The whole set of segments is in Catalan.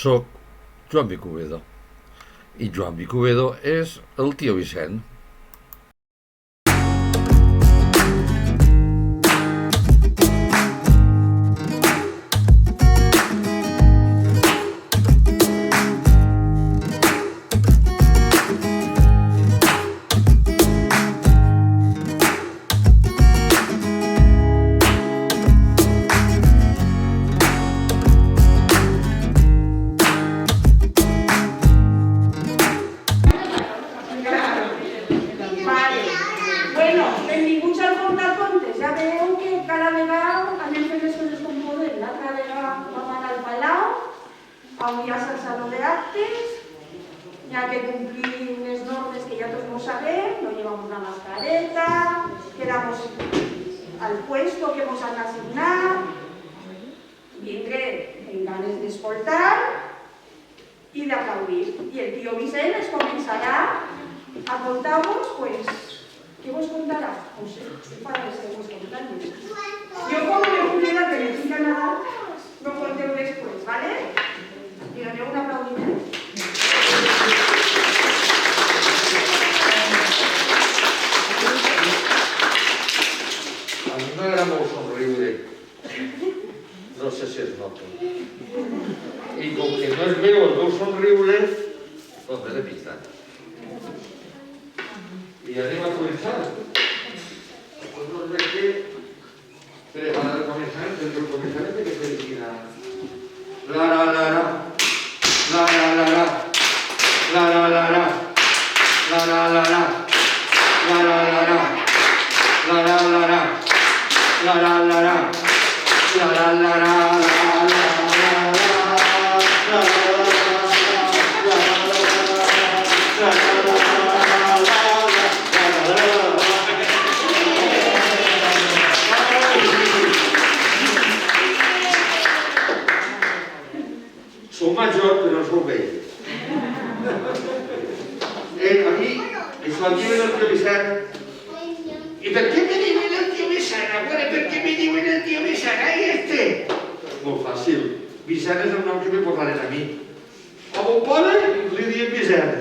Soc Joan Vicubedo i Joan Vicubedo és el tio Vicent. Benvinguts al Contacontes. Ja veieu que cada vegada anem fent les coses com podem. L'altra vegada vam anar al Palau, avui ja és al Saló d'Actes, ya que complir unes normes que ja tots no sabem, no llevamos la mascareta, quedamos al puesto que nos han asignat, vindré en ganes d'escoltar i d'aplaudir. I el tio Vicent es començarà a contar-vos, pues, ¿qué vos contará? No sé, para que se vos contarme. Yo como me pudiera que me siga nada, lo conteo después, ¿vale? Y daré un aplaudimiento. A mi m'agrada molt somriure. No sé si es nota. I com que no es veu el meu somriure, doncs m'he de pintar. I anem a començar. Doncs veig que preparar el començament, però el començament té que ser quina. La la la la, la la la la, la la la la, la la la la, la la la la, la la la la, la la la la, la la la Sou major, però no sou vell. Aquí, això aquí ven el tio Vicent. ¿Y por qué me diuen el tio Vicent? Abuela, ¿por qué me diuen el tio Vicent? Ahí este. Molt fàcil. Vicent és el nom que me posaren a mi. A mon pare li diem Vicent.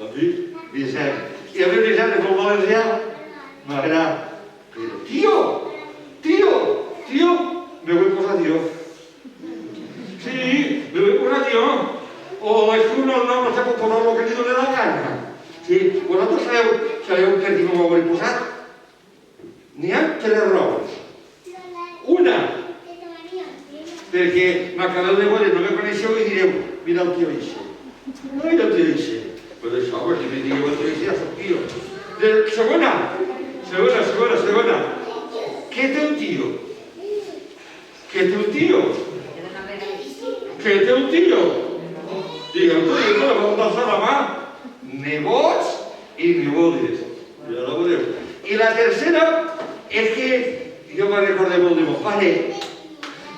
A mi, Vicent. I a mi Vicent és molt valencià. M'agrada. Però tio, me vull posar tio. Sí, me voy a posar tío. O es que uno no se puede poner lo que li doni la gana. Sí, vosaltres sabeu per què no m'ho hauré posat? N'hi ha tres raons. Una, perquè m'acabeu de veure, no me coneixeu i direu, mira el tio Ixe. Mira el tio Ixe. Pues això, si me digueu el tio Ixe, ja soc tio. Segona. Què té un tio? Què té un tio? Digue'm tu, jo la vam alçar la mà. Nebots i nebodes. Ja la veureu. I la tercera és que jo me recordé molt de mon pare,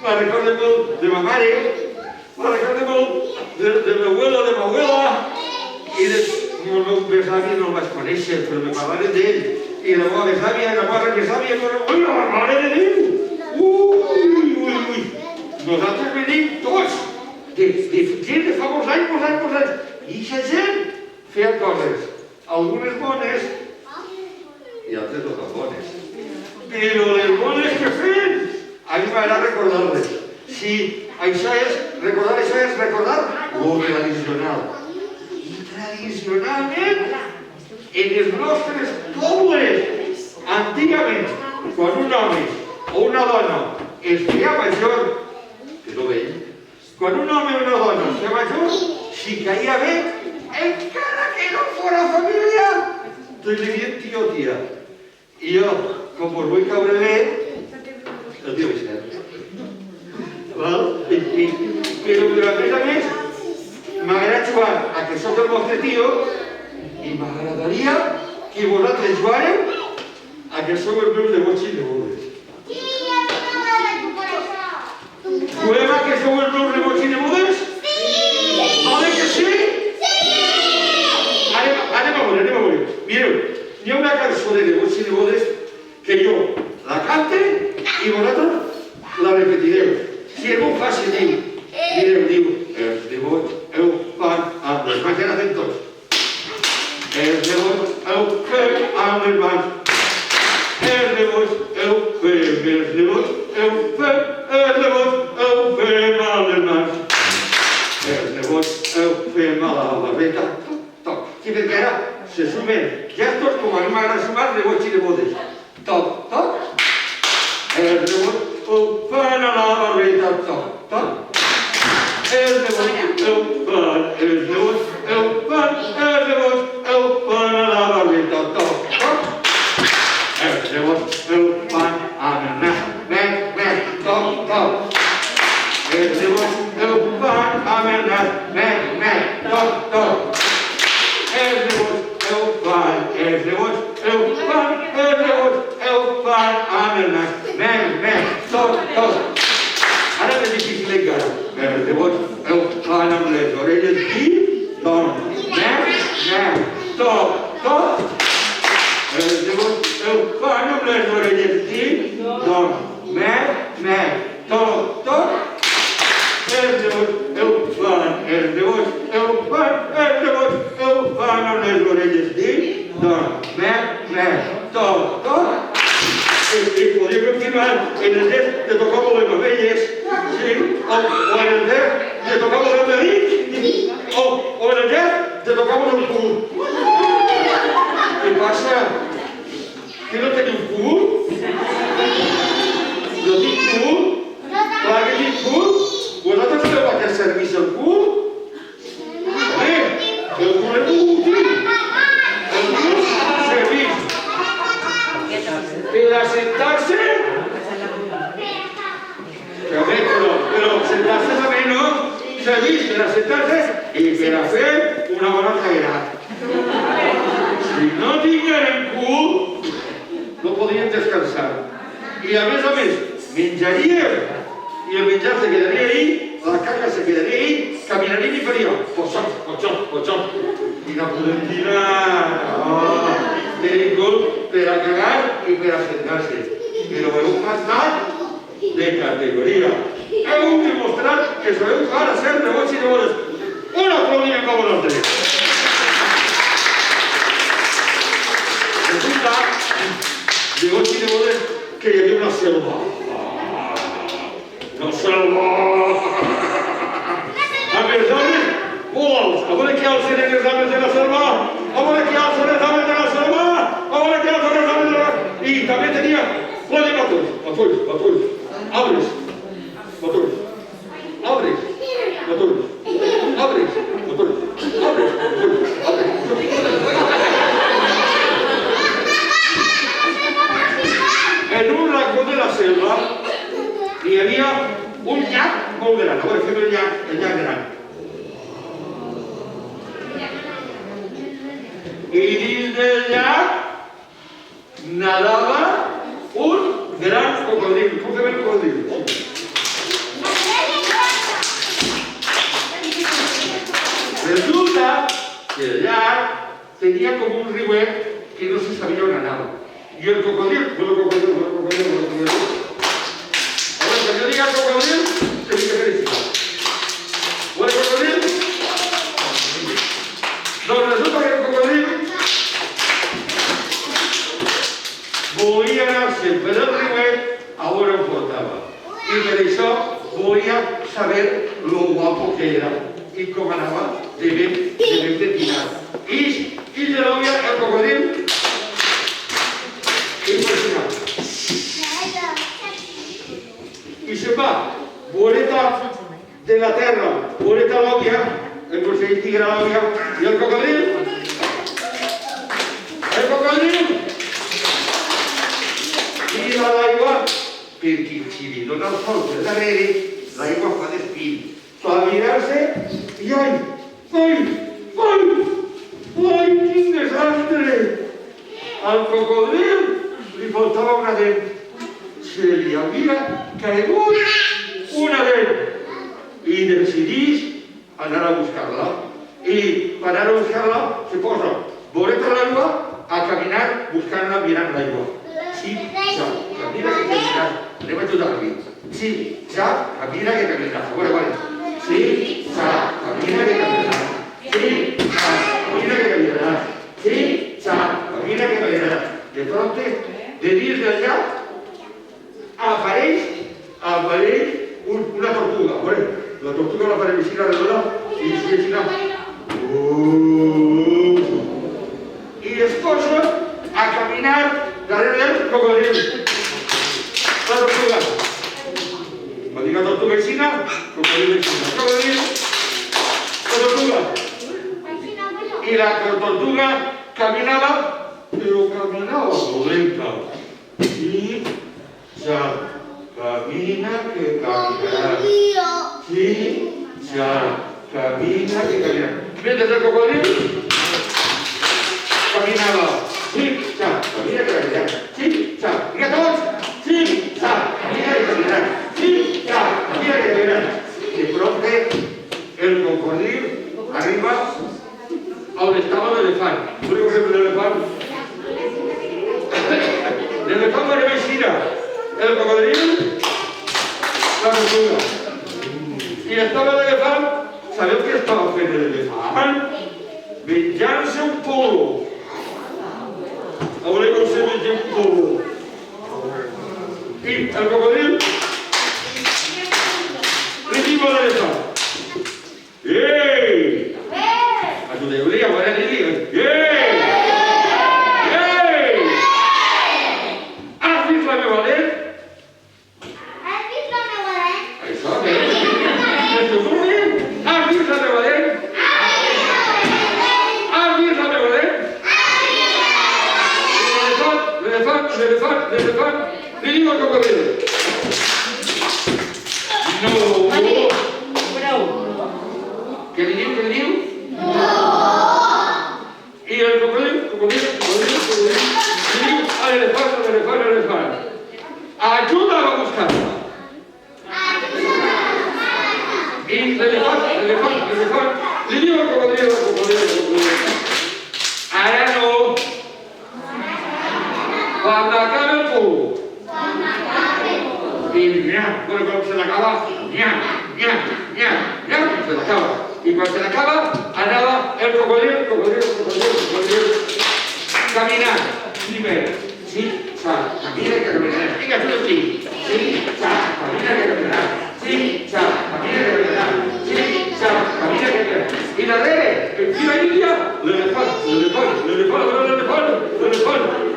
me recordé molt de ma mare, me recordé molt de l'abuela, de ma abuela, i el meu besavi no el vaig conèixer, però me parlaven d'ell. I la meva besàvia, la meva besàvia, ui, la mare de Déu! Ui! Nosaltres venim tots de gent de fa molts anys, i aquesta gent feia coses, algunes bones i altres no tan bones. Però les bones que feien, a mi m'agrada recordar-les. Sí, això és recordar lo tradicional. I tradicionalment, en els nostres pobles, antigament, quan un home o una dona es feia major, però vell, quan un home o una dona es feia major, si caia bé, encara que no fora família, doncs li diem tio o tia. I jo, com us vull caure bé, el tio Vicent. Però a més, m'agrada jugar a que soc el vostre tio i m'agradaria que vosaltres jugareu a que sou els meus nebots i nebodes. Juguem a que sou els meus nebots i nebodes? Sí! Vale que sí? Sí! Anem a veure. Mireu, hi ha una cançó de nebots i nebodes que jo la cante i vosaltres la repetireu. Si és molt fàcil, diu, els nebots ho fan amb les mans, ja n'hacen tots. Els nebots ho fem amb les mans. Els nebots ho fem, els nebots ho fem, els nebots ho fem amb les mans. Els nebots ho fem a la barbeta. Toc. Sí, perquè ara se sumen gestos com a mi m'agrada sumar nebots i nebodes. Toc, toc. Els nebots ho fan a la barbeta. Toc, toc. Els nebots ho fan, els nebots ho fan, els nebots ho fan a la barbeta. Toc, toc. Els nebots ho fan amb el nas. Nen, toc, toc. Els nebots ho fan amb el nas. Nen, toc, toc. Els nebots ho fan, els nebots ho fan, els nebots ho fan amb el nas. Nen, toc, toc. Ara és difícil encara. Els nebots ho fan amb les orelles i dorm. Nen, toc, toc. Els nebots ho fan amb les orelles i dorm. Nen, toc, toc. Els nebots ho fan, els nebots ho fan, els nebots ho fan amb les orelles i dorm. Toc, toc. I podria continuar en el gest de tocar les mamelles, sí, o en el gest de tocar els dedits, o en el gest de tocar el cul. Què passa? Que no teniu cul? No tinc cul? Clar que tinc cul? Vosaltres sabeu a què serveix el cul? Home, el cul és un útil. El cul serveix per a sentar-se. Però sentar-se també no serveix per a sentar-se i per a fer una bona feina. Si no tinguérem cul, no podríem descansar. I a més, menjaríem. I el menjar se quedaria ahí, la caca se quedaria ahí, caminaríem i faríem pochop. I no podem tirar. Tenim cul per a cagar i per a sentar-se. Però heu passat de categoria. Heu demostrat que sabeu jugar a ser nebots i nebodes. Un aplaudiment com vosaltres. Resulta, nebots i nebodes, que hi havia una selva. La selva! Amb els homes, vols! A veure què alcen els homes de la selva! A veure què alcen els homes de la selva! A veure què alcen els homes de la selva! I també tenia pla de matolls. Arbres. Matolls. Arbres. Matolls. Arbres. Matolls. Arbres. En un racó de la selva hi havia un llac molt gran. A veure, fem el llac gran. I dins del llac nadava un gran cocodril. Com fem el cocodril? Resulta que el llac tenia com un riuet que no se sabia on anava. I el cocodril, quan jo diga cocodril, tenia que fer així. O el cocodril? Doncs resulta que el cocodril volia anar-se per el riuet a on em portava. I per això volia saber lo guapo que era i com anava de ben pentinat. I de l'òvia el cocodril impressionat. I se'n va, voreta de la terra, voreta l'òvia, el consell tigre l'òvia, i el cocodril, tira l'aigua perquè si li dona el sol per darrere, l'aigua fa d'espill. Fa mirar-se i ai, quin desastre! Al cocodril li faltava una dent. Se li havia caigut una dent i decideix anar a buscar-la. I per anar a buscar-la se posa voreta l'aigua a caminar buscant-la mirant l'aigua. Sí, ja, camina que caminaràs. Anem a ajudar-li. Sí, ja, camina que caminaràs. A veure, Sí, sa, camina que caminará. Sí, sa, camina que caminará. Sí, sa, camina que caminarà. De pronto, de dins d'allà, apareix una tortuga. La tortuga l'apareix així alrededor i així. I es posa a caminar darrere del cocodril. La tortuga. Quan dic la tortuga aixina, cocodril aixina. Cocodril, la tortuga. I la tortuga caminava, però caminava dolenta. I ja camina que caminarà. Sí, ja camina que caminarà. Mentre el cocodril caminava. Sí, ja, camina que caminarà. Sí, ja, vinga tots. Sí, ja, camina que caminarà. Sí, ja, camina que caminarà. De pronto el cocodril arriba a on estava l'elefant. Voleu que sempre l'elefant? L'elefant va arribar així. El cocodril, la tortuga. I estava l'elefant. Sabeu què estava fent l'elefant? Menjant-se un polo. A veure com se menja un polo. I el cocodril li diu a l'elefant: Ei! A tu deuria, a veure, li diu: Ei! Ei! Has vist la meva dent? Això, bé. Has vist la meva dent? Has vist la meva dent? L'elefant, li diu al cocodril: No! Què li diu? No! I el cocodril, li diu a l'elefant: Ajuda'm a buscar-la. I l'elefant, li diu al cocodril: Ara no! Quan acabe el polo. I quan se l'acaba, se l'acaba. I quan se l'acaba, anava el cocodril, caminant. Primer, sí, sa, camina que caminarà. Vinga, tu aquí. Sí, sa, camina que caminarà. Sí, sa, camina que caminarà. Sí, sa, camina que caminarà. I darrere, en fila índia, l'elefant,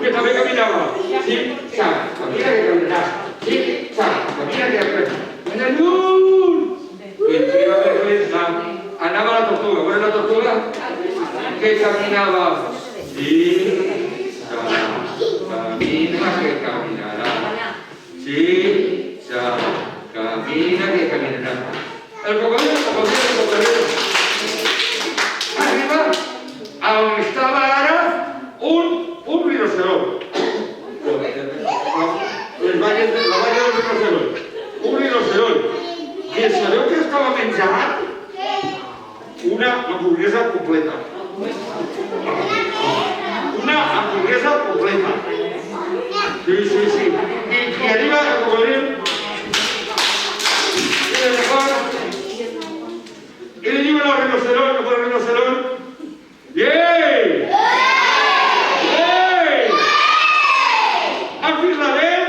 que també caminava. Sí, sa, camina que caminarà. Sí, sa, camina que caminarà. Allà lluny! I en fila més lenta anava la tortuga. Veure la tortuga? Que caminava. Sí, sa, camina que caminarà. Sí, sa, camina que caminarà. El cocodril. Arriba a on estava ara un rinoceront. La valla del rinoceront. Un rinoceront. I sabeu què estava menjant? Una hamburguesa completa. Una hamburguesa completa. Sí. I arriba el cocodril. I l'elefant. I li diuen al rinoceront: Ei! Has vist la dent?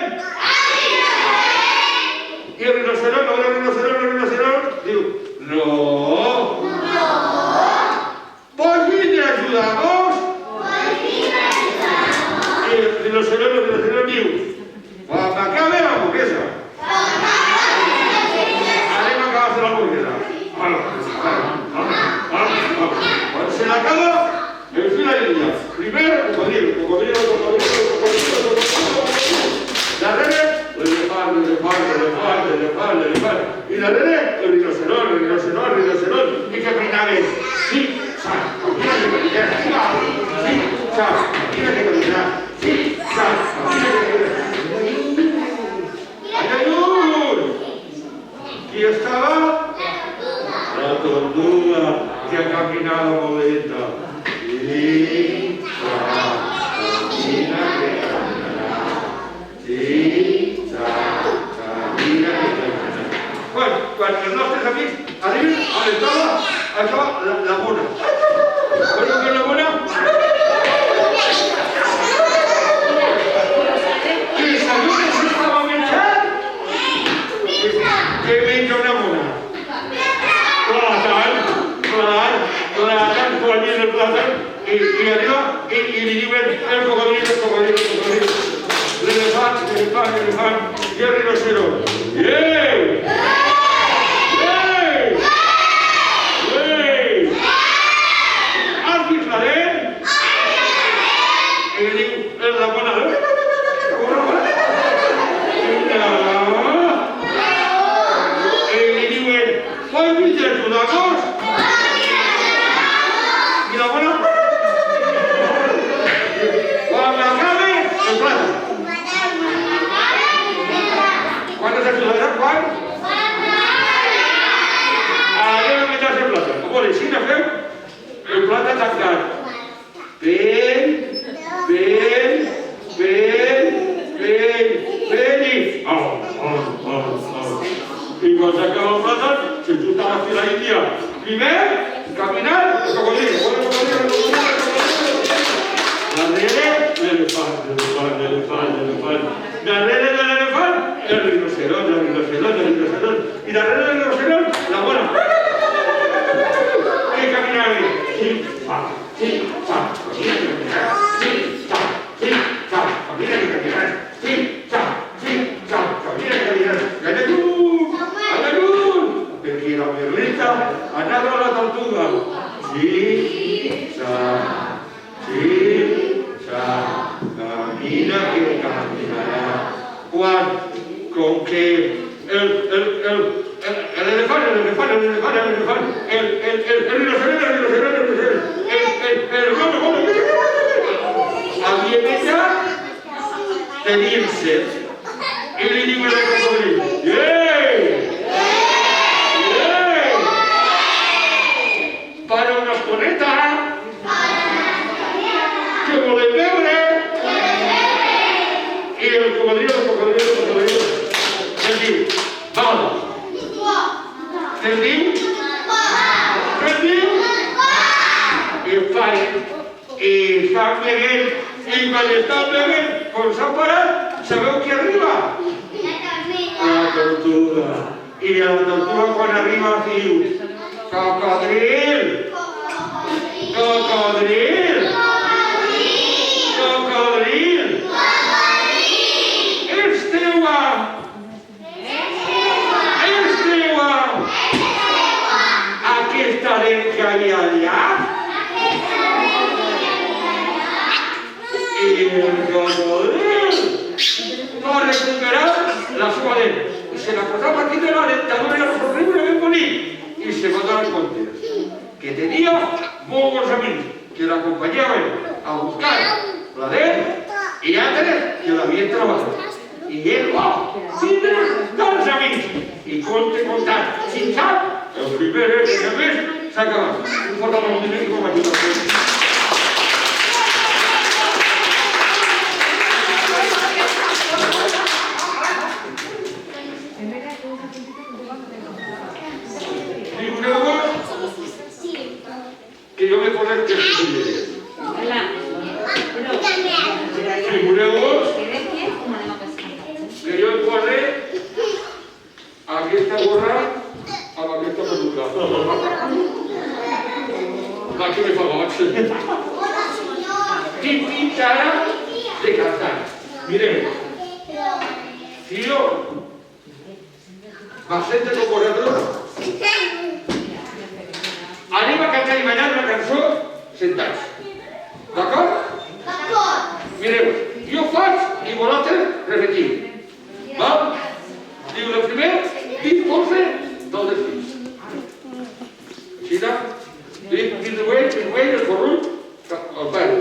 I el rinoceront diu: No! Pots vindre a ajudar-nos? I el rinoceront diu: Quan m'acabe l'hamburguesa. Anem a acabar-se l'hamburguesa. Quan se l'acaba, en fila índia. Primer, cocodril. Darrere, l'elefant. I darrere, el rinoceront. I caminaven. Sí, sa, camina que caminarà. Sí, sa, camina que caminarà. Sí, sa, camina que caminarà. Allà lluny! Qui estava? La tortuga, que caminava molt lenta. Sí, sa, camina que caminarà. Sí, sa, camina que caminarà. Quan els nostres amics arriben això, la mona. Bueno, que la mona... I sabeu que s'estava menjant? Què menja una mona? Plàtan, quan hi és el plàtan, i arriba i li diuen el cocodrilo. L'elefant, i el rinoceront. Ei! Has vist la dent? I li diu la mona, i li diuen, pots vist els judacos? I la mona, quan m'acabe, el plàtan. Quan es ajudarà? Quan? Anem a menjar-se el plàtan. Com vols, si fem el plàtan tancat. Ben i... I quan s'acaba el plàtan, se junta la fila índia. Primer, caminar, el cocodrilo. Darrere, l'elefant. Darrere de l'elefant, el rinoceront. I darrere del rinoceront, la mona. I caminava. Perquè la merleta anava a la tortuga. Camina que caminarà. Quan, com que l'elefant, el havia menjat, tenien set, i li diuen al cocodrilo, para una estoneta, que volem veure, i el cocodrilo, el diu, val, el diu, i estan beguent, i quan estan beguent, quan s'han parat, sabeu qui arriba? La tortuga. I la tortuga quan arriba diu, cocodril! És teua! Aquesta dent que hi ha allà? I el cocodril va recuperar la seva dent i se la posava aquí de la dentadura horrible ben bonic i se va donar compte que tenia molt bons amics que l'acompanyaven a buscar la dent i altres que l'havien treballat i ell va tindre tants amics i comptant sin sap el primer mes s'ha acabat un fort aplaudiment i com a ajuda. Que yo me ponga que que yo pone aquesta gorra amb aquesta peluca. Va, que me fa goig. I pintada de cantar. Mireu. Tio, Vicente de Corredor, anem a cantar i ballar una cançó sentats. D'acord? D'acord. Mireu, jo faig i vosaltres repetim. Val? Diu el primer, disposa del desfís. Així, el güell, el corrut, el pare.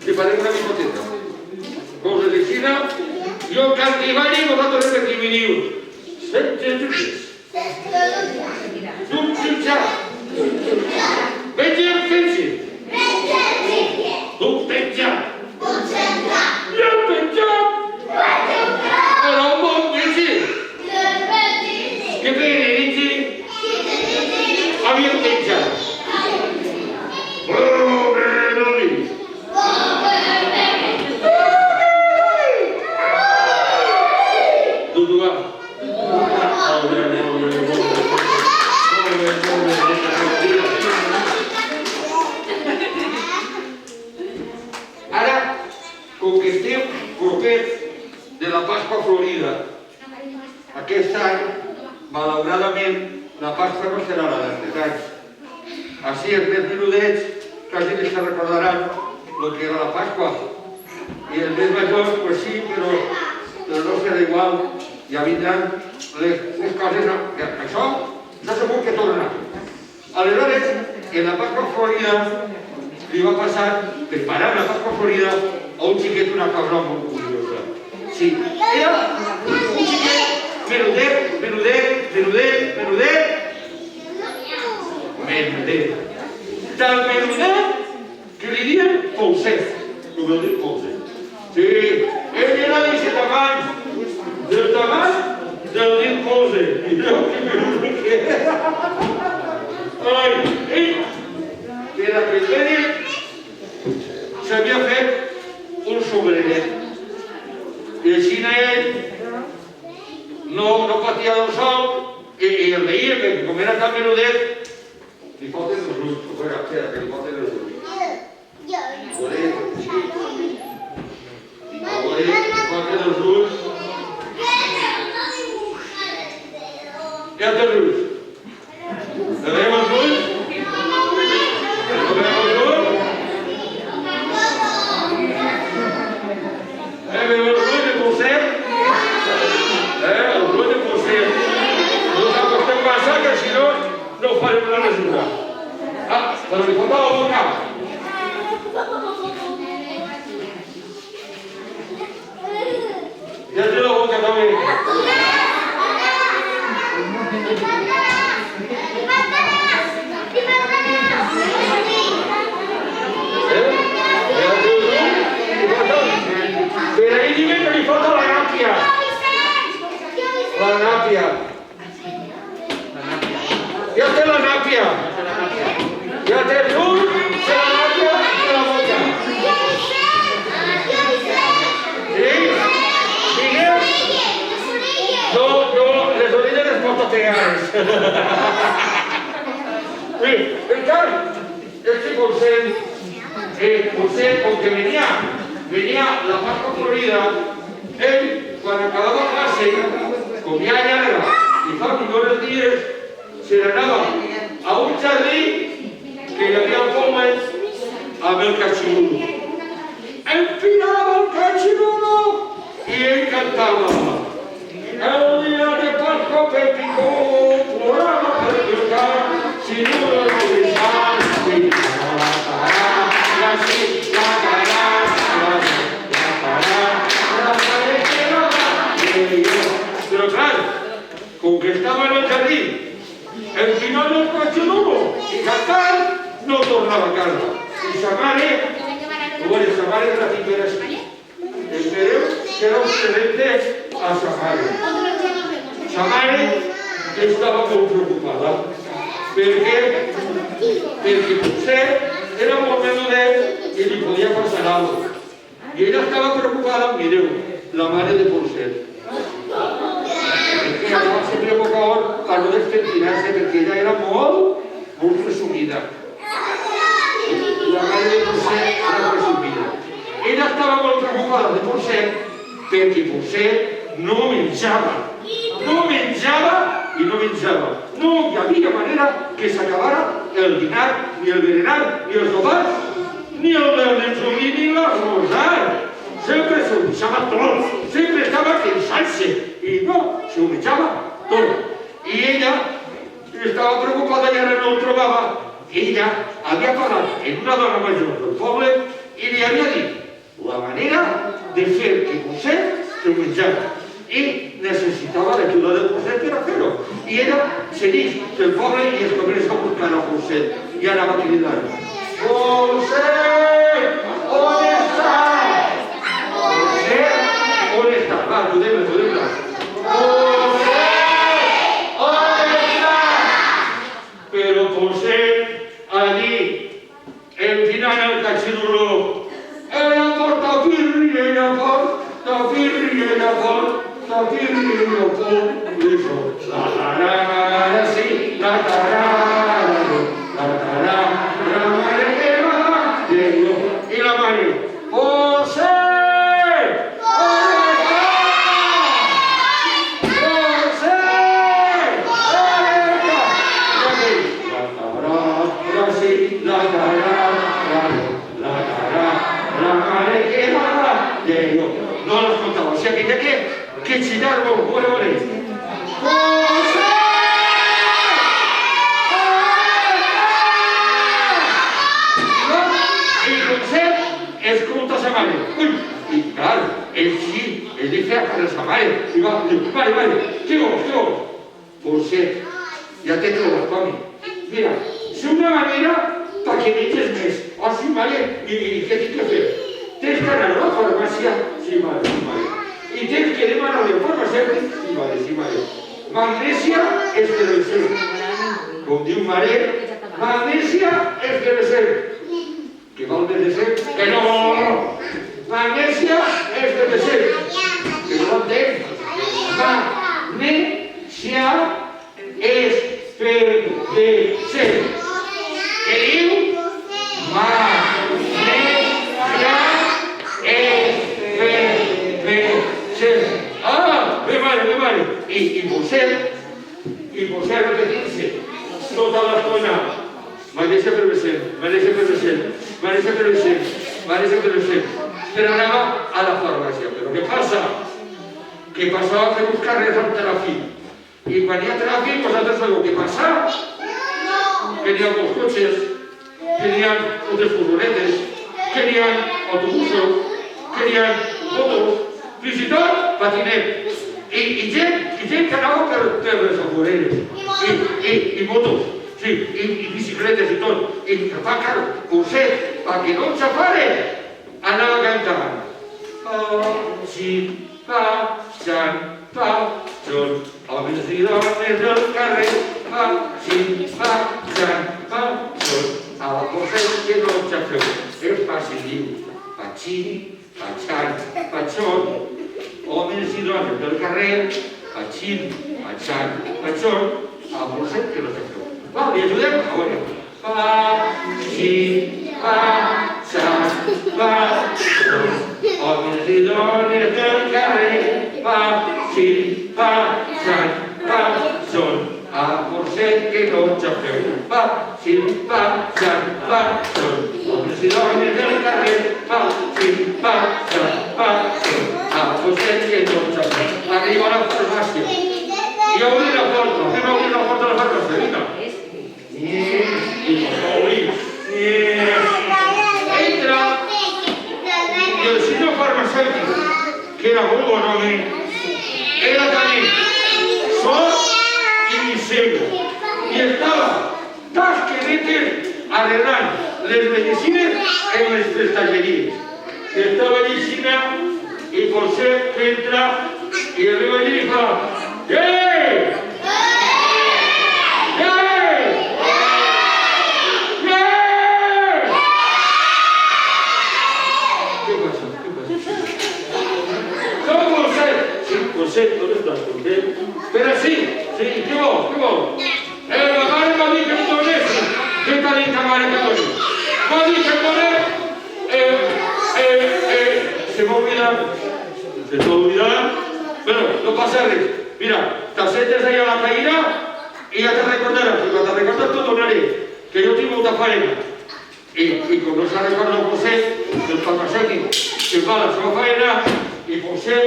Li farem una micoteta. Coses així, jo canti i balli i vosaltres repetim i diu Zum jutjar. Vegem fetge. Duc penjat. Ja penjat. Però un bon vegi. Que bé, havia penjat. fet de la Pasqua Florida. Aquest any, malauradament, la Pasqua no serà la d'altres anys. Així, els més menudets quasi que se recordaran el que era la Pasqua. I els més majors, pues sí, però no serà igual. Ja vindran les coses... Això segur que torna. Aleshores, en la Pasqua Florida li va passar, preparant la Pasqua Florida, a un xiquet una cosa molt curiosa. Sí, era un xiquet menudet, tan menudet que li diuen Pouset, com el dit Pouset. Sí, ell era de 17 anys, del tamany del dit Pouset. I veu que menudet que era. Ai, ell, per aprendre, s'havia fet un sombreret. I així ell no patia del sol i el veia que com era tan menudet li foten els ulls. Espera, que li foten els ulls. A veure, li foten els ulls. Ja té els ulls. Le veiem els ulls? Le veiem els ulls? Veiem els ulls de Pouset? Els ulls de Pouset. No s'acostem massa, que si no, no farem la mesura. Ah, però li falta la boca. Ja té la boca també. Per ahí dime que li falta la nàpia. La nàpia. Ja té la nàpia. Ja té el llum, té la nàpia i la boca. Sí? Digues? No, les orelles les porto pegades. Sí, encara, este Pouset, com que venia la Pasqua Florida, ell, quan acabava classe, com ja llarga i fa millors dies, se n'anava a un jardí que hi havia al poble amb el catxirulo. Empinava el catxirulo i ell cantava. El dia de Pasqua Pepicó plorava per pescar, si no lo deixar, si no la farà, la farà, però clar, com que estava en el jardí, empinant el catxirulo i cantant, no tornava a casa. I sa mare, sa mare era tipera així. Espereu que era un excelente a sa mare. Sa mare estava molt preocupada, perquè potser era molt menudet i li podia passar alguna cosa. I ella estava preocupada, mireu, la mare de Pouset. Perquè llavors sempre poca hora per no despentinar-se, perquè ella era molt presumida. La mare de Pouset era presumida. Ella estava molt preocupada de Pouset perquè Pouset no menjava. No menjava i no menjava. No hi havia manera que s'acabara el dinar, ni el berenar, ni el sopar, ni el menzolí, ni l'esmorzar. Sempre s'ho menjava tot, sempre estava cansant-se i no, s'ho menjava tot. I ella estava preocupada i ara no ho trobava. Ella havia parlat amb una dona major del poble i li havia dit la manera de fer que Pouset s'ho menjava. I necessitava l'ajuda de Pouset per a fer-ho. I ella segueix pel poble i es comença a buscar a Pouset. I ara va cridar: Pouset, on estàs? On està? Va, ajudem-la. Pouset, on està? Però Pouset, allí, empinant el catxirulo, ella porta pirri, ella porta pirri, ella porta pirri, ella porta pirri. La tarara, sí, la tarara, la tarara, la mare, i la mare, Pouset! que chillar vos, huevones. I Josep escolta sa mare. I clar, ell sí, ell li feia cara a sa mare. I va, mare, què vols? Josep, ja t'he trobat, Tomi. Mira, sé una manera perquè menges més. Oh, sí, mare, i què tinc que fer? Tens que anar a la farmàcia? Sí, mare. I tens que demanar al farmacèutic? Sí, mare. Magnèsia efervescent. Com diu mare, magnèsia efervescent. Que vol de ser? Que no! Magnèsia efervescent. Que no entenc? Magnèsia efervescent. Què diu? Magnèsia efervescent. Ah, bé, mare. I vostè repetir-se tota l'estona. Magnèsia efervescent. Però anava a la farmàcia. Però què passa? Que passava a fer uns carrers amb tràfic. I quan hi ha tràfic, vosaltres sabeu què passa? Que n'hi ha molts cotxes, que n'hi ha moltes furgonetes, que n'hi ha autobusos, que n'hi ha motos, fins i tot patinet. I gent que anava per les afueres. I motos. Sí, i bicicletes i tot. I que fa car, Josep, perquè no ens afaren, anava cantant. Si passen, homes i dones del carrer, si passen, a la Josep que no ens afeu. El passi diu, patxin, patxon, homes i dones del carrer, patxin, patxon, a la Josep que no ens afeu. Va, li ajudem? A veure. Homes i dones del carrer, patxin, a Josep que no ens afeu. Patxin, homes i dones del carrer, patxin, a Josep que no ens afeu. Arriba a la farmàcia. I obri la porta. Anem a obrir la porta de la farmàcia, vinga. Entra i el senyor farmacèutic, que era molt bon home, era també sord i cego, i estava tasquenetes arreglant les medicines en les prestatgeries. Estava llegint i Josep entra i arriba allí i fa «Ei! Josep, ¿dónde estás? Pero sí, ¿qué vos? La madre m'ha dit que em donés. Què t'ha dit la mare que em donés? M'ha dit que em donés. Se m'ha oblidat. Bueno, no passa res. Mira, t'assentes allà a la feina i ja te recordaràs. I quan te recordes t'ho donaré. Que jo tinc molta feina. I com no s'ha recordat Josep, el farmacèutic, que fa la seva feina, i Josep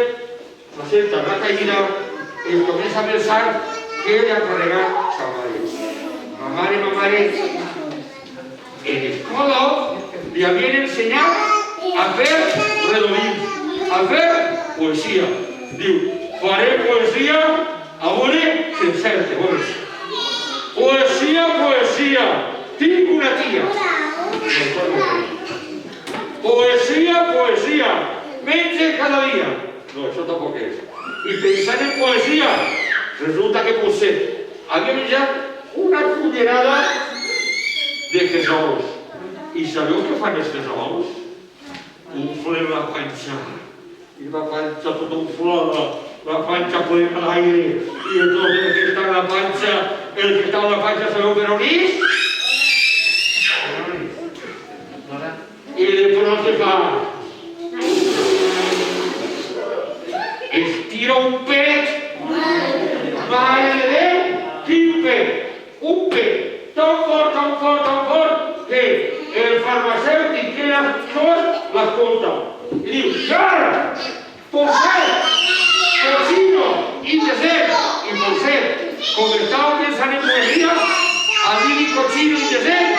s'assenta en la caïda i comença a pensar que ell ha carregat sa mare. Ma mare, en escola li havien ensenyat a fer redolins, a fer poesia. Diu, faré poesia a veure sencer-te, veus? Poesia, tinc una tia. Poesia, menja cada dia. No, això tampoc és. I pensant en poesia, resulta que Josep havia menjat una cullerada de fesols. I sabeu què fan els fesols? Unflen la panxa. I la panxa tota unflada, la panxa plena d'aire. I tot el que està en la panxa, sabeu per on és? I de pronto se fa... Estira un pet, mare de Déu, quin pet? Un pet tan fort, que el farmacèutic que era sord l'escolta. I diu, Josep, cochino i desert. I per cert, com estava pensant en poesia, al dir cochino i desert,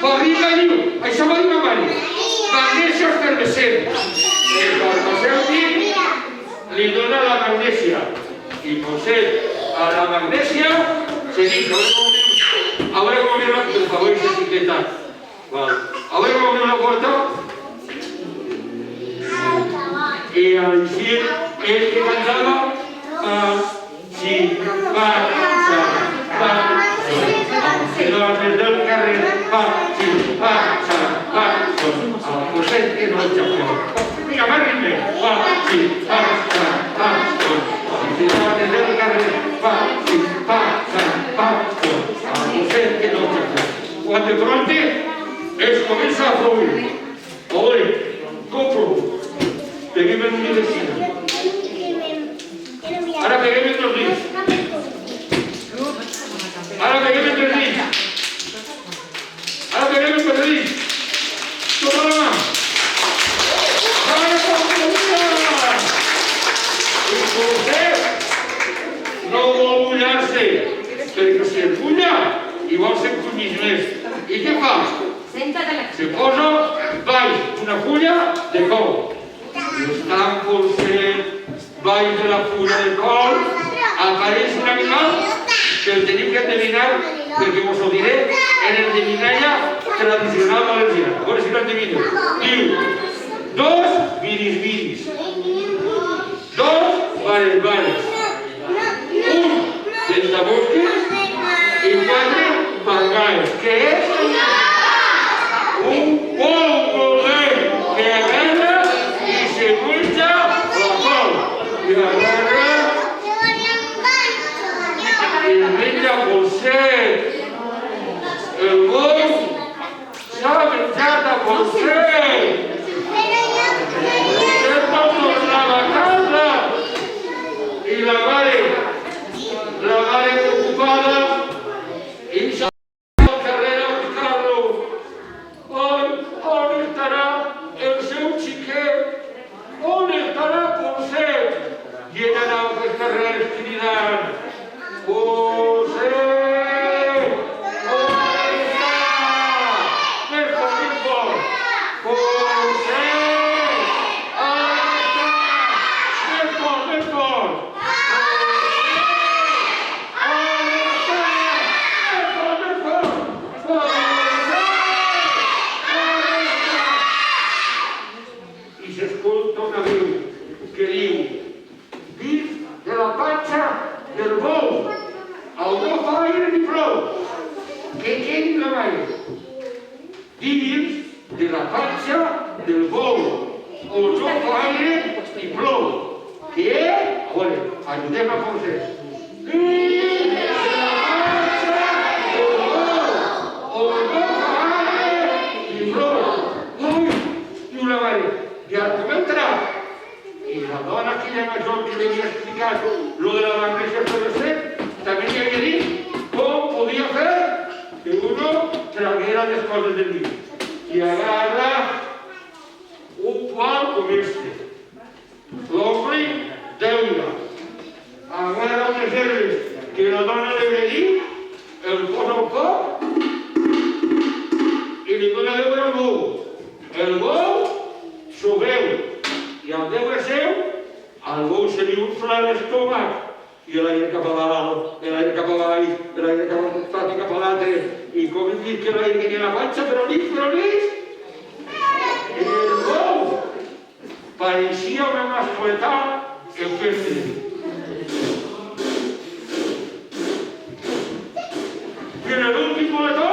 Porrica diu, això va dir ma mare, magnèsia efervescent. El farmacèutic li dona la magnèsia. I per cert, a la magnèsia se diu, a veure com obrir la porta, per favor, aquesta xiqueta. A veure com obrir la porta. I així ell que cantava si va, Señores del carrer, al cosset que no el Japó. Vinga, marrin-me! Señores del carrer, al cosset que no el Japó. Quan de pronto es comença a ploure. Ole, com plou? Peguem en una vecina. Ara peguem en dos dits. Ara peguem en tres dits. Ara peguem en quatre dits. Toma la mà. Ara com i vostè no vol mullar-se, perquè si es mulla i vol ser punyis més. I què fa? Se posa baix una fulla de col. I estant baix de la fulla de col apareix un animal que el tenim que endevinar, perquè vos ho diré en endevinalla tradicional valenciana. A veure si l'endevineu. Diu, 2 viris, 2 bares, 1 ventabosques i 4 pangaes. Què és? Un polvoler que agarra i se menja la col. I agarra i el menja polset. El gos s'ha menjat a polset. Polset va tornar a casa. I la mare preocupada i s'ha al carrer a buscar-lo. On estarà el seu xiquet? On estarà polset? I ell anava pels carrers cridant. Polset! On està? Més fort! Polset! On està? Més fort! Polset! On està? Més fort! Polset! I s'escolta una veu que diu: dins de la panxa del bou, no fa aire ni plou, que quedi la vaina. Dins de la panxa del bou, no fa aire ni plou, que és... A veure, ajudem a Polset. Dins de la panxa del bou, no fa aire ni plou. Ui, diu la mare, i al comentar, i la dona aquella major que li havia explicat lo de la magnèsia efervescent, també li havia dit com podia fer que uno traguera les coses del vi. I agarra un qual com este, l'omple d'euga, agarra unes herbes que la dona li havia dit, el posa al foc i li dona d'euga al bou. El bou s'ho veu i al d'euga seu, al bou se li infla l'estómac i l'aire cap a dalt, l'aire cap a baix, l'aire cap a un costat i cap a l'altre, i com hem dit que l'aire tenia la panxa, però mig, el bou pareixia una mascletà en festre. I en l'últim boletó,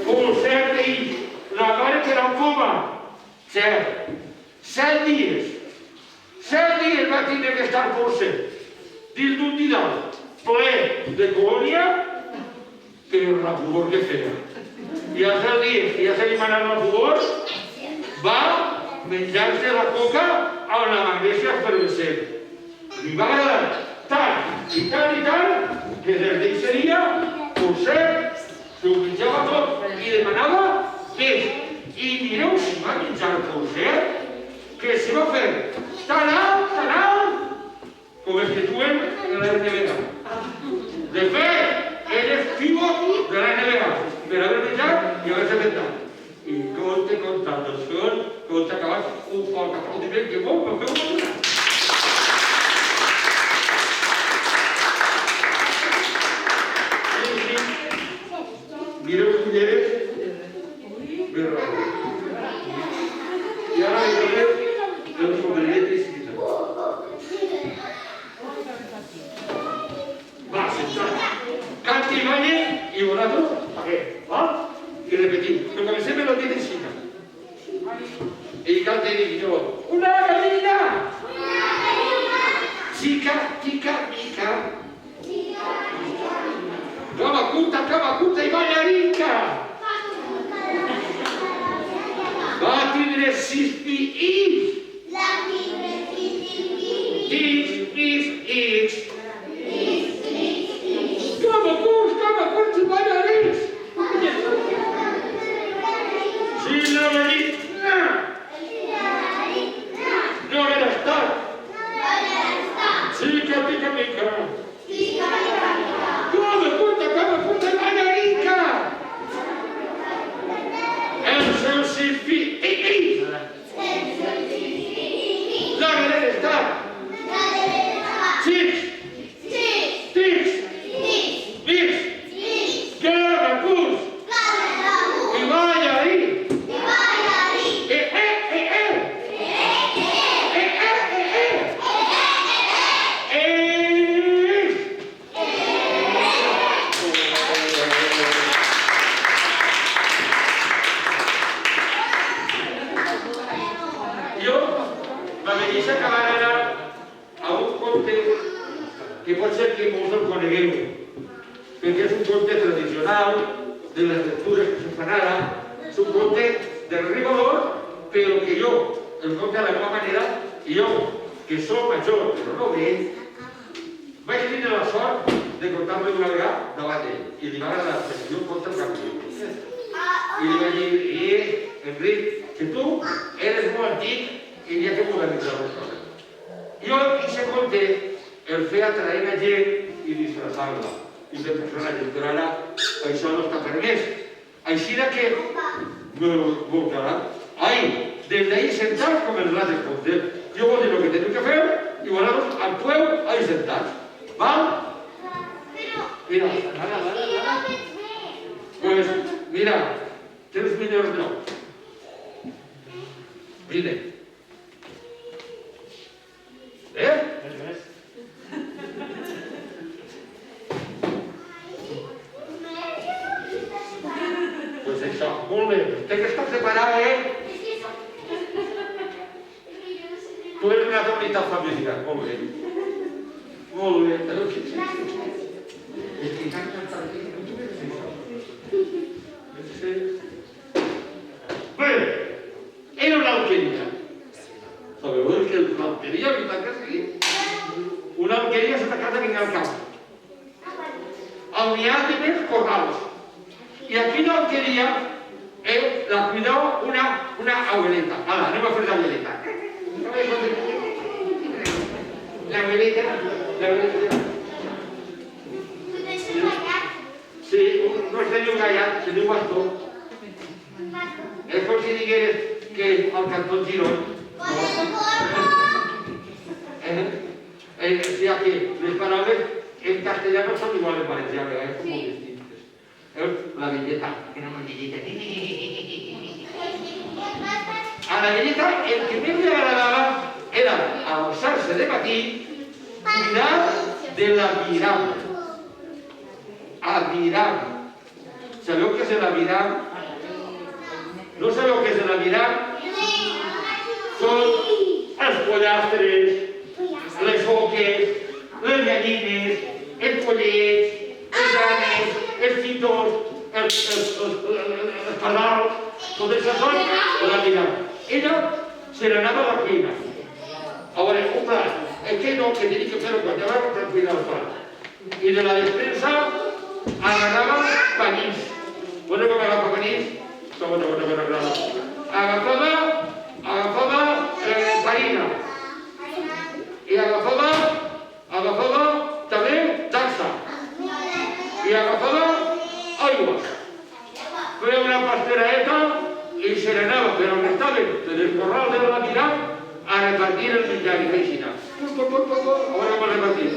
Polset i la mare que era en coma. 7 dies. 7 dies va tindre que estar Polset dins d'un didal ple de colònia per la pudor que feia. I als 7 dies que ja se li manava la pudor, va menjar-se la coca amb la magnèsia efervescent. Li va agradar tant i tant que des d'aquell dia Polset s'ho menjava tot i demanava més. I mireu si va menjar Polset, que se va fer tan alt com és que tu en la NBA. De fet, ell és pivot de la NBA, per haver menjat i haver-se inventat. I compte contratacions, compte acabat un fort aplaudiment que molt me feu donar. Mireu culleres, ben raro. I ara li donem el sobrellet i cita. Va, sentat. Canti i balle i vosaltres paguem, val? I repetim. Però comencem amb el dit de cita. I canta i dic jo, una gallina! Chica, chica, mica. Cama curta i ballarica. Va tindre 6 fills. X. Cama curta i ballarics. Si la gallina no era estat. Chica, pica, mica. Cama curta i ballarica. Els seus 6 fills. La galera està. Xics. I ballarí. Que pot ser que molts el conegueu, perquè és un conte tradicional de les lectures que se fan ara, és un conte de rigor, però que jo el conte a la meva manera, i jo, que soc major però no vell, vaig tenir la sort de contar-lo una vegada davant d'ell, i li va agradar, perquè jo conto el campió. I li vaig dir, Enric, que tu eres molt antic i n'hi ha que modernitzar les coses. Jo, aquest conte, el fer atraent a gent i disfressar-la i fer personatges, però ara això no està permès. Així que me voltarà. Ai, des d'ahir sentats com els rates contes. Jo vol dir el que teniu que fer i vosaltres actueu ahir sentats. Val? Mira, pues mira, tens millors llocs. Vine. Pues això, molt bé. Té que estar separada, Tu eres una unitat familiar, molt bé. Molt bé. Bé, era una alqueria. Sabeu que l'alqueria, veritat que sí? Una alqueria sota casa vinga al camp. On hi ha diners corrals. I aquí no alqueria la cuidava una abuelita. Hala, anem a fer l'abuelita. L'abuelita. Sí, no es teniu gallat, se diu bastó. És com si digueres que al cantó Girón. O sea que les paraules en castellano son igual en valenciano, es como distintas. La belleta, que no me belleta. A la belleta el que més li agradava era alçar-se de matí, cuidar de la viram. Aviram. Sabeu què és l'aviram? No sabeu què és l'aviram? Són els pollastres, les foques, les gallines, els pollets, els ànecs, els fitors, els casals, tot això són l'aviram. Ella se n'anava a la cuina. A veure, un plat. El que no, que tenia que fer-ho quan anava per cuinar el plat. I de la despensa agarrava panís. Bueno, com agafa panís? Agafava farina. I agafava se n'anava per on estaven, per el corral de la Tirà, a repartir el menjar i feixina. A veure com repartir.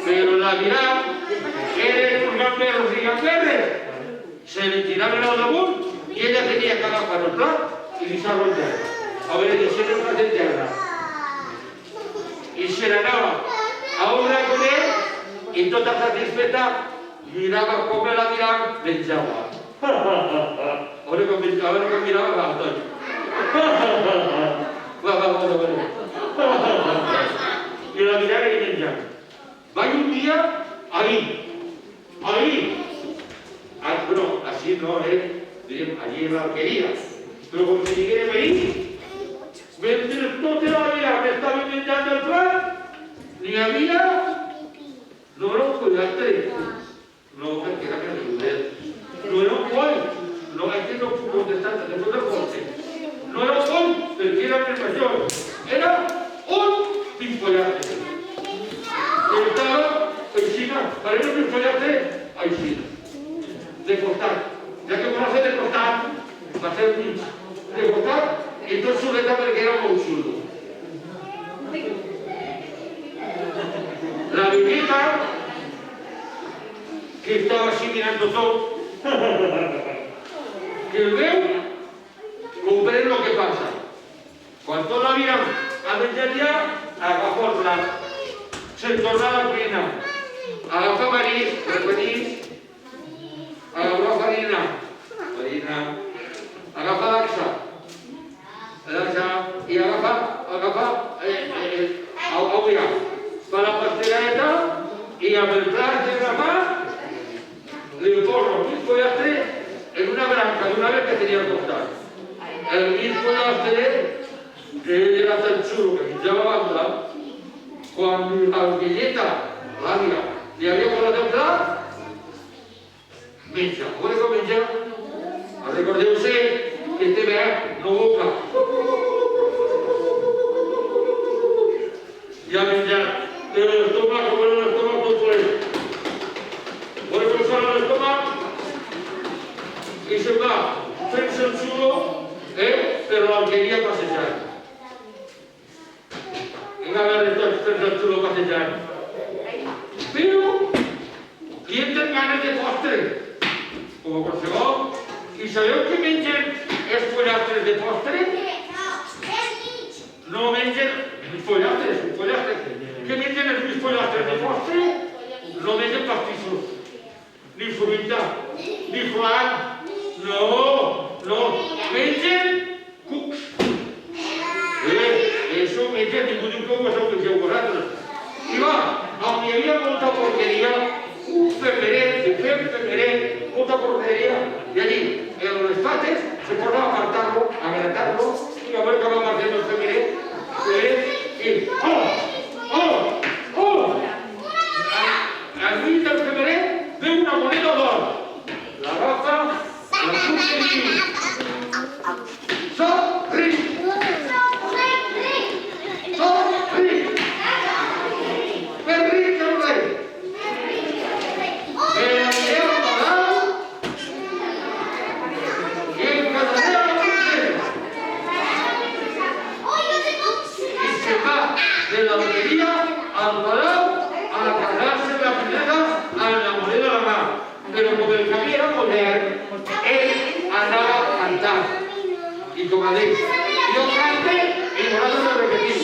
Pero la Tirà era un gamberros i gamberres. Se le tiraven al damunt i ella tenia que agafar el plat i deixar-lo en terra. A veure, deixar el plat en terra. I se n'anava a un raconer i tota satisfeta mirava com la Tirà menjava. A veure com mirava va, Antoni. Va. I la Tirà era menjant. Vaig un dia ahí. Bueno, así no allí en la alquería. Pero como si diguérem ahí, mentre tota la vida que estava menjant el plat, n'hi havia... No era un pollastre. No, perquè era que riudet. No era un poll. No, aquí no puc contestar, després del porte. No era un poll, perquè era el major. Era un pimpollastre. Que estava aixina. Para un pimpollastre, aixina. De costat. Ja que va ser de costat, va ser de costat, i tot xuleta perquè era molt xulo. La viejita, que estava així mirant tot, que el veu, comprèn lo que passa. Quan tot la mira a menjar ja, agafa el plat, se'n torna a la cuina, agafa maris, repetís, agafa farina, agafa l'axa, i agafa olla, fa la pasteleta i amb el plat de la mà li posa el mig pollastre en una branca d'una vez que tenia al costat. El mig pollastre, que era tan xulo que menjava a banda, quan la velleta, l'àvia, li havia posat el plat, menja. A veure com menja? Recordeu-se que té verd, no boca. Ja ha menjat. Té l'estómac, com era l'estómac tot ple. A veure com sona l'estómac? I se'n va fent-se el xulo per l'alqueria passejant. Vinga, a veure tots fent-se el xulo passejant. Però li entren ganes de postre. Com a qualsevol. I sabeu què mengen els pollastres de postre? No mengen els pollastres. Què mengen els meus pollastres de postre? No mengen pastissos, ni fruita, ni flan. No. Mengen cucs. Això mengen, ningú diu que ho mengeu vosaltres. I va, on hi havia molta porqueria, un femeret, molta porqueria, i allí, en les pates, se posava a apartar-lo, a gratar-lo, i a veure com va marcar el femeret, i al mig del femeret ve una moneda d'or. L'agafa, la surt i diu: soc ric! Per ric el rei! De la lotería al palau a casarse la moneda a la moneda a la mà. Però com el camí era modern, ell anava cantant. I com a dir, jo cante i nosaltres ho repetim.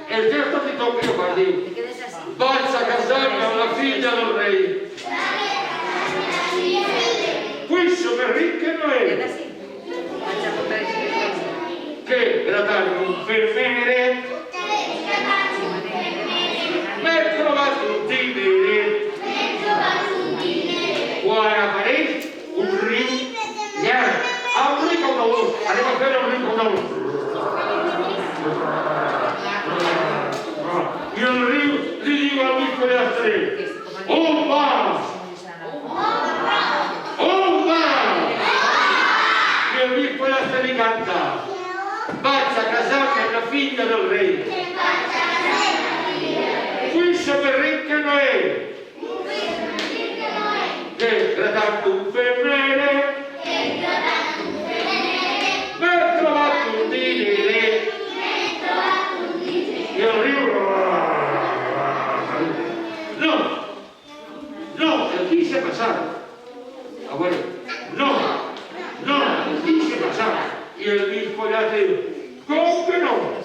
El gesto que toca jo per dir: vaig a casar-me amb la filla del rei. Puixo més ric que no és. Que gratar un femeret, m'he trobat un tineret, quan apareix un riu llarg, un riu caudalós. Anem a fer un riu caudalós. I el riu li diu al mig pollastre: on vas? On vas? I el mig pollastre li canta: vaig a casar-me amb la filla del rei. Puixo més ric que no és. grattato un femminile, mi ho trovato un dinere, e arrivo, no, el quise pasar, abuelo, no, el quise pasar, y el mismo ya dice, ¿cómo que no?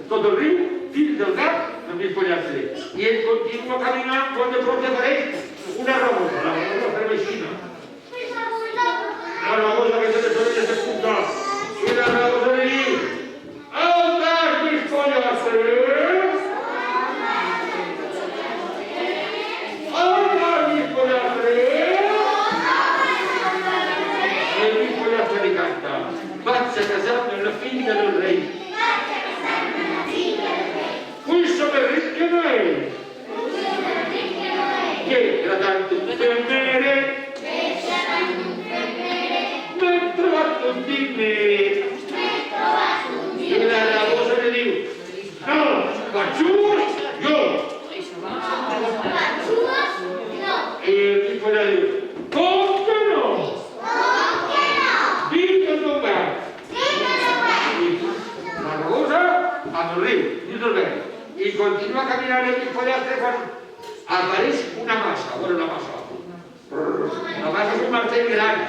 Todo el río, fin del gat, no me follarse. Y él continúa caminando cuando pronto aparece una rabosa, la rabosa cervecina. La rabosa que se le suele se punta. Y la rabosa le dice, ¡anda, mis follarse! ¡Anda, mis follarse! Y el mis follarse le canta, vaccia a casarme alla figlia del re. Questo per ricche non è. Che era tanto un femminile, mi ho trovato un dinere. E la rabosa le dico, no, facciamo io. E il tipo le dico, come no? Dite dov'è? La rabosa a dormire, dite dov'è? Y continúa a caminar el hijo de Astrefan, aparece una masa, bueno, una masa. La masa es un martel grande.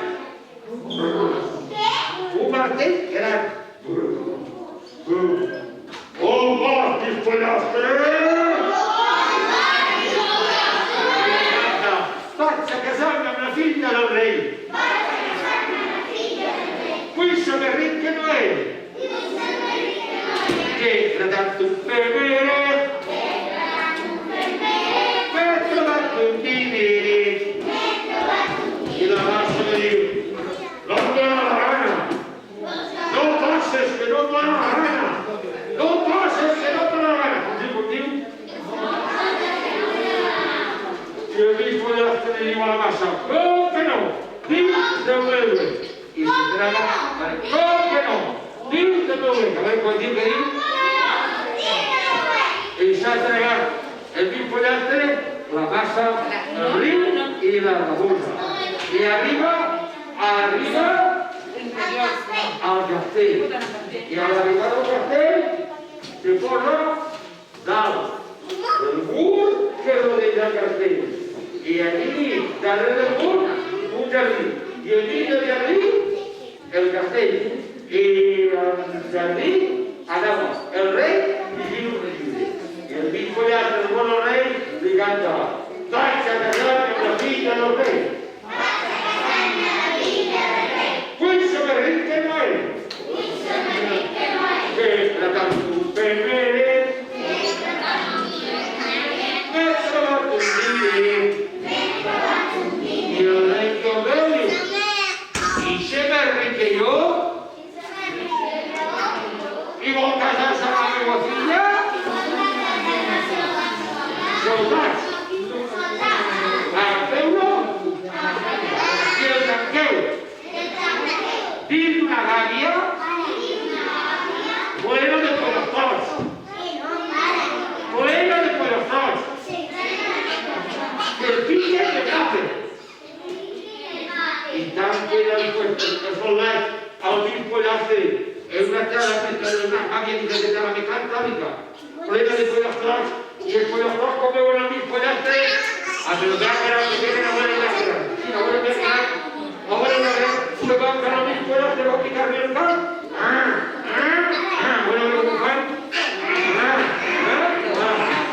Un martel grande. ¡Oh, va, hijo de Astrefan! Faccia casarmi a una figlia del re. Questo per ricche non è. Che era tanto un femminile, mi ho trovato un dinere. Y la masa le digo, no te da la gana, no pases que no te da la gana, no pases que no te da la gana. ¿Contigo? Y el mismo le digo a la masa, ¿cómo que no? Devuelve. Y se traga, ¿cómo que no? Devuelve. A ver, ¿contigo qué digo? Y se ha entregado el mismo lastre, la masa, el río y la rabosa. Y arriba, al castell. Y al arribar al castell se posa dalt el mur que rodea el castell. Y allí, darrere del mur, un jardí. Y el mig del jardí, el castell. Y al jardí, anava el rei i Gino Regidor. I el mig follat del bon rei li canta, vaig a casar-me amb la filla del rei. Questo per ricche no è. Che era tanto un femminile, mi ho trovato un dinere. Io ho detto bene, insieme a ricche io, i vol casar-se amb la meva filla? Soldats. Agafeu-lo i el tanqueu. Dins una gàbia plena de pollastrots. Plena de pollastrots. Que el pitgen de cafè. I tant queda el soldat al mig pollastre en una gàbia de la mecànica plena de pollastrots. Y el pollastrots come un amic pollastre a pelotar para que queden a buena grasa. Si no vuelve a quedar, ahora una vez se va a buscar a mis pollastre, va a picarme el pan. Bueno, me lo buscan.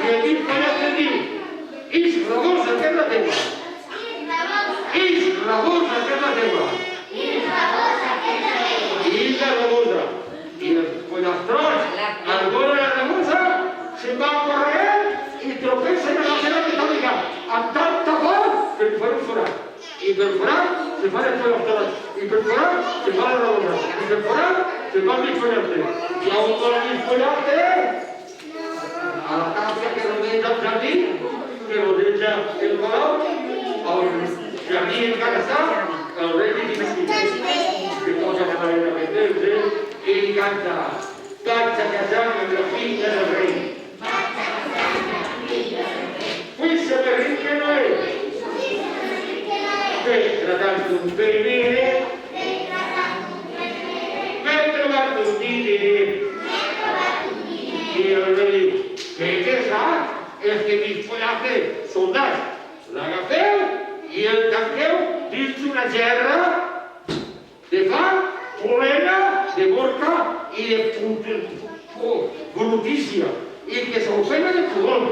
Y el mismo pollastre diu, és rabosa que és la teva. És rabosa que és la teva. És la rabosa. I el pollastrots, al veure la rabosa, se'n va a correr i tropecen a la seva metàl·lica amb tanta por que li fan un forat. I per forat se fan els pollastrots. I per forat se fa la rabosa. I per forat se fa el mig pollastre. I a un vol mig pollastre a la casa que rodeja el jardí, que rodeja el palau, el jardí encara està, el rei i que posa la manera de i canta: vaig a casar-me amb la filla del rei. Fuise més ric que Noé, mentre tanto un peinere, mentre va un diner. I el rei diu: què saps? És que m'infollaste, soldats, l'agafeu i el tanqueu dins una gerra de fang, polena, de borca i de brutícia, i que s'ofena de pudor.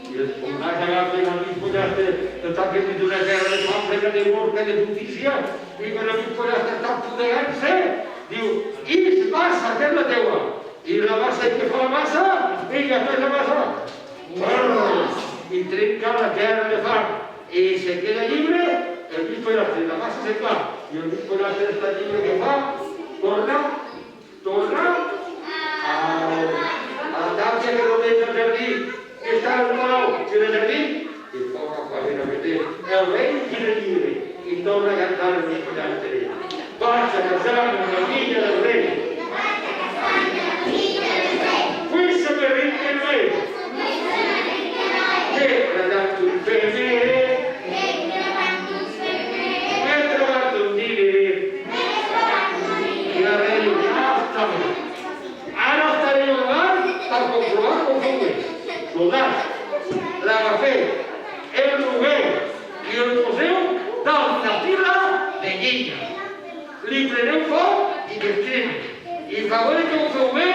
I els soldats agafen el m'infollaste, el tanquen dins una gerra de fang, plena de borca i de brutícia, i quan el m'infollaste està pudegant-se, diu: «Ix, massa, que és la teua!» I la massa, i què fa la massa? Vinga, fes la massa! I trenca la gerra de fang i se queda llibre el mig pollastre, la massa se fa i el mig pollastre està llibre. Què fa? Torna a la tàpia que rodeix el jardí, que està al palau del jardí, i poca favena que té el rei queda llibre i torna a cantar el mig pollastre: vaig a casar-me amb la filla del rei. Fuise més ric que Noé, mentre tanto un peinere, m'he trobat un diner. I el rei diu: ara estaré davant per comprovar com fou bé. Soldats, l'agafeu, el rogueu i el poseu dalt una pila de llenya. Li preneu foc i que es cremi. I per veure que ho feu bé,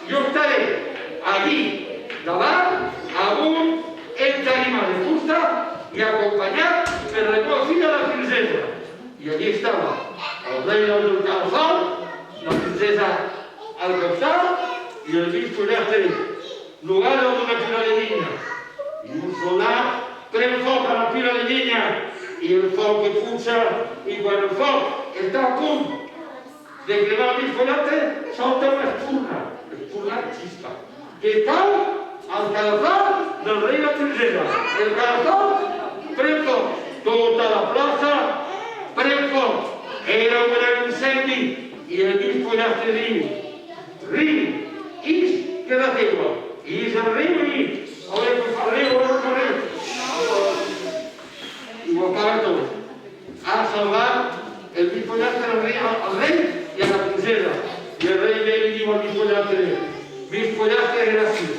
jo estaré allí davant amb un tarima de fusta i acompanyat per la meva filla, la princesa. I allí estava el rei del calafal, la princesa al costat i el mig pollastre nugado d'una pila de llenya. I un soldat pren foc a la pila de llenya i el foc que puja, i quan el foc està a punt de cremar el mig pollastre, solta una espurna xispa, que cau al calafal del rei i la princesa. El calafal pren foc, tota la plaça pren foc. Era un gran incendi i el mig pollastre diu: riu, ix que la teua. I és el riu i a veure què fa el riu, a veure què fa el riu. I ho acaba tot. Ha salvat el mig pollastre al rei i a la princesa. I el rei ve i diu al mig pollastre, gràcies.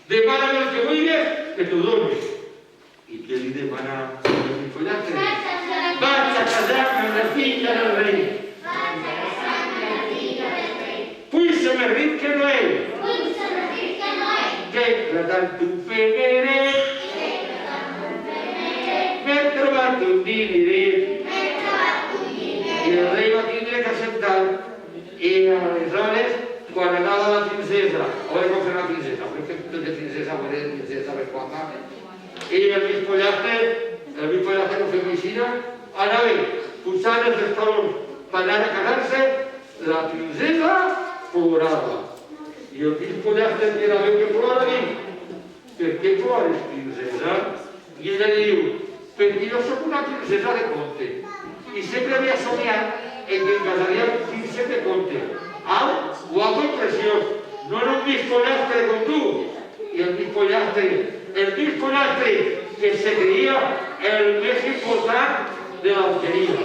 Demana el que vulguis, que t'ho doni. I què li demana el mig pollastre? Vaig a casar-me amb la filla del rei. Fuise més ric que Noé, mentre tanto un peinere, m'he trobat un diner. I el rei va tindre que acceptar. I aleshores, quan anava la princesa, o era com fer la princesa, perquè de princesa, o era de princesa, per quanta, i el mig pollastre no feia aixina, anava posant els estalons per anar a casar-se, la princesa plorava. I el mig pollastre que la veu que plora diu: per què plores, princesa? I ella diu: perquè jo soc una princesa de conte i sempre havia somiat en que em casaria amb un príncep de conte, alt, guapo i preciós, no era un mig pollastre com tu. I el mig pollastre que se creia el més important de la loteria,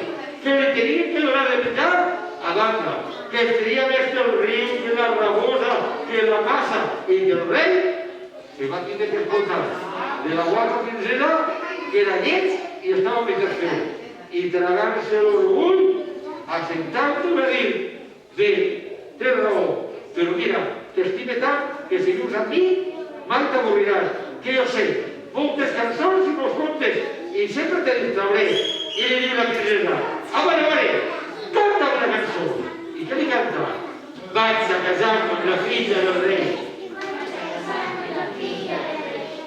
que li tenia que donar de menjar a banda, que es creia més que el riu, que la rabosa, que la massa i que el rei, que va tindre que escoltar de la guapa princesa que era lleig i estava més despeu. I tragant-se l'orgull, assentant-ho va dir: bé, tens raó, però mira, t'estime tant que si vius amb mi mai t'avorriràs, que jo sé moltes cançons i molts contes i sempre te distrauré. I li diu la princesa: a veure, canta una cançó. I què li canta? Vaig a casar-me amb la filla del rei.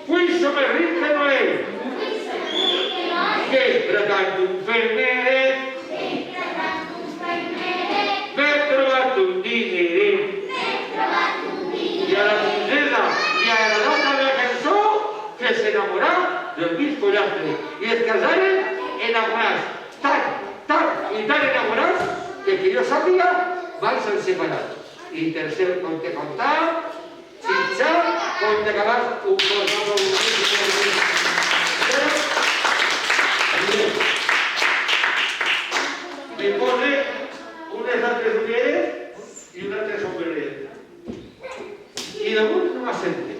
Fuise més ric que Noé, mentre tanto un peinere, m'he trobat un diner. I a la princesa li ha agradat la cançó, que s'enamorà del mig pollastre i es casaren enamorats, tan enamorats que jo sàpiga van vas en separat. I tercer, compte comptar, xitxar, compte acabar un me pone unes altres ulleres i un altre sombreret. I damunt no m'assente,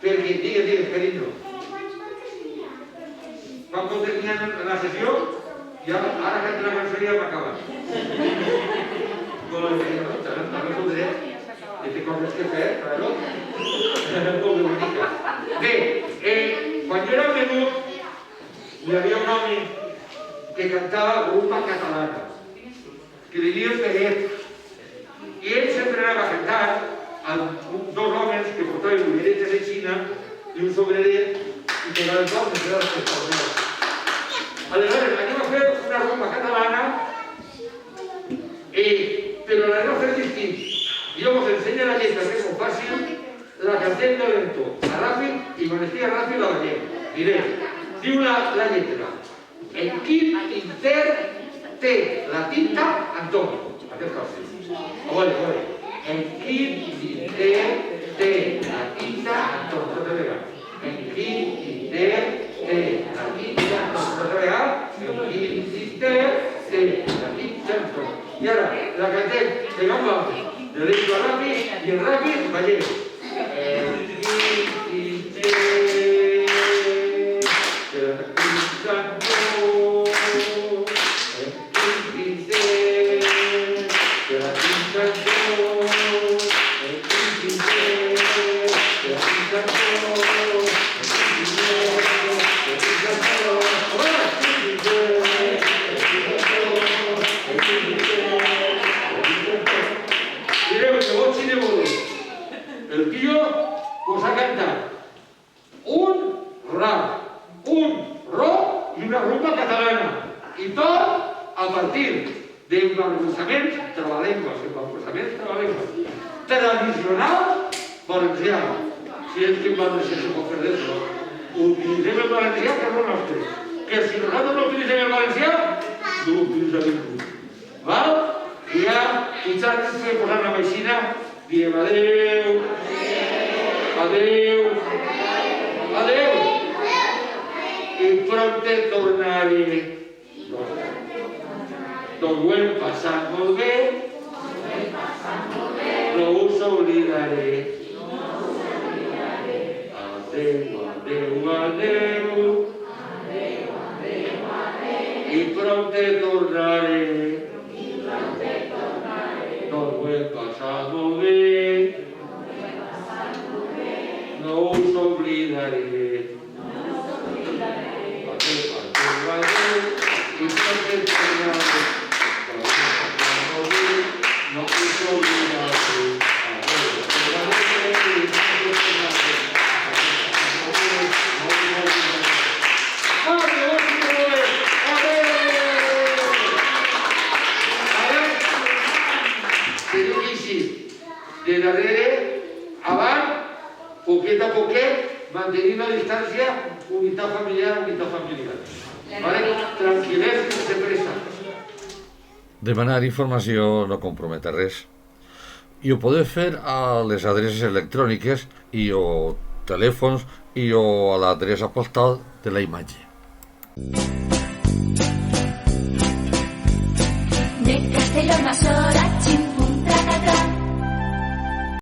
perquè, digues, carinyo, quan terminem la sessió, ja ara que la cançó ja m'ha acabat. Con el carinyo, també sombreret, i té coses que fer, claro. Molt bonica. Bé, quan jo era menut, hi havia un home que cantava rumba catalana, que li diuen Peret, i ell sempre anava a cantar amb dos homes que portaven ulleretes de Xina i un sombreret i que cada cop es quedava espectacular. Aleshores, anem a fer una rumba catalana, però l'anem a fer distint. Jo us ensenyo la lletra, que és molt fàcil, la cantem de lento, a ràpid, i quan estigui ràpid la veiem. Diré, diu la lletra. En quin inter té la tinta Antoni? Aquest fàcil. A veure. En quin inter té la tinta Antoni? Tota vegada. En quin inter té la tinta Antoni? Tota vegada. En quin inter té la tinta Antoni? I ara, la cantem de gamba, de lento a ràpid, i en ràpid, veiem. En quin inter té la tinta Antoni? El tío pues ha cantado un rap, un rock y una rumba catalana. Y todo a partir d'embarbussaments tradicional valencià. Si és que en valencià se pot fer d'això, utilitzem el valencià que és el nostre. Que si nosaltres no utilitzem el valencià, no ho utilitzem ningú. Val? I ja, fins ara ens fem posar una baixina, diem adeu, adeu, adeu, i pronte tornaré. Doncs ho hem passat molt bé, no us oblidaré. Adeu, adeu, adeu, i pronte tornaré. Doncs ho hem passat molt bé, no us oblidaré. Adeu, adeu, adeu, i pronte tornaré. No us oblidaré. De darrere, avant, poquet a poquet, mantenint la distància, unitat familiar. Vale? Tranquil·lers, sense pressa. Demanar informació no compromet res. I ho podeu fer a les adreces electròniques i o telèfons i o a l'adreça postal de la imatge. De Castelló a Sora